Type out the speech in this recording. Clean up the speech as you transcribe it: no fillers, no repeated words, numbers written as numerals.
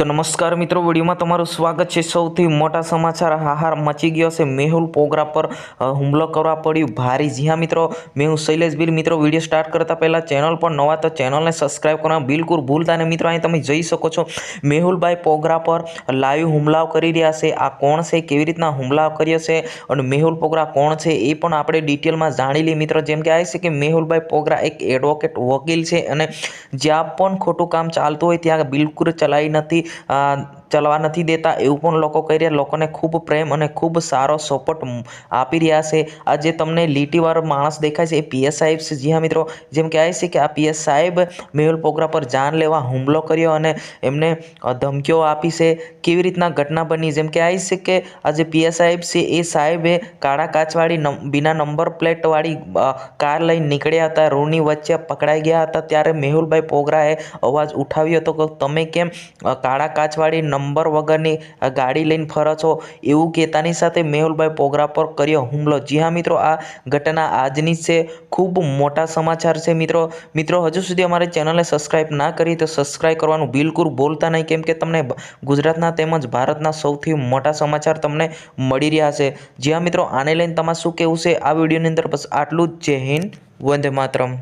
तो नमस्कार मित्रों, वीडियो में तमारुं स्वागत है। सौथी मोटा समाचार हाहार मची गयो छे। मेहुल पोगरा पर हुमलो करवा पड्यो भारी। जी हाँ मित्रों, मैं हूँ शैलेष बीर। मित्रों, वीडियो स्टार्ट करता पहला चैनल पर नवा तो चैनल ने सब्सक्राइब करना बिल्कुल भूलता नहीं। मित्रों, अहीं तमे जोई शको छो मेहुलभाई पोगरा पर लाइव हुमलाओ करी रह्या छे। आ कोण छे, केवी रीतना हुमलाओ कर्यो छे अने मेहुल पोगरा कोण छे ए पण आपणे डिटेल में जाणी लईए। मित्रों, जेम के आ छे के मेहुलभाई पोगरा एक एडवोकेट वकील छे अने ज्यां पण खोटुं काम चालतुं होय त्यां बिल्कुल चलाई नथी चलवा नहीं देता एवं पण लोको कही रह्या। लोकोने खूब प्रेम और खूब सारो सपोर्ट आपी रह्या छे। आ जे तमने लीटीवाळो माणस देखाय छे ए पीएस साहेब छे। जी हाँ मित्रों, जेम कहे छे के आ पीएस साहेब मेहुल पोगरा पर जानलेवा हुमलो कर्यो अने एमने धमकीओ आपी छे। केवी रीतना घटना बनी, जेम कहे छे के आ जे पीएस साहेब छे ए साहेबे काळा काचवाળી बिना नंबर प्लेट वाળી कार लईने નીકળ્યા હતા। રોડની વચ્ચે પકડાઈ ગયા હતા ત્યારે મેહુલભાઈ પોગરાએ અવાજ ઉઠાવ્યો હતો કે તમે કેમ કાળા કાચવાળી નંબર વગરની ગાડી લઈને ફરો છો, એવું કહેતાની સાથે મેહુલભાઈ પોગરા પર કર્યો હુમલો। જી હા મિત્રો, આ ઘટના આજની છે। ખૂબ મોટા સમાચાર છે મિત્રો હજુ સુધી અમારી ચેનલને સબસ્ક્રાઇબ ના કરી તો સબસ્ક્રાઇબ કરવાનું બિલકુલ ભૂલતા નહીં, કેમ કે તમને ગુજરાતના તેમજ ભારતના સૌથી મોટા સમાચાર તમને મળી રહ્યા છે। જી હા મિત્રો, આને લઈને તમારે શું કહેવું છે આ વિડીયોની અંદર? બસ આટલું જ। જય હિન્દ, વંદે માતરમ।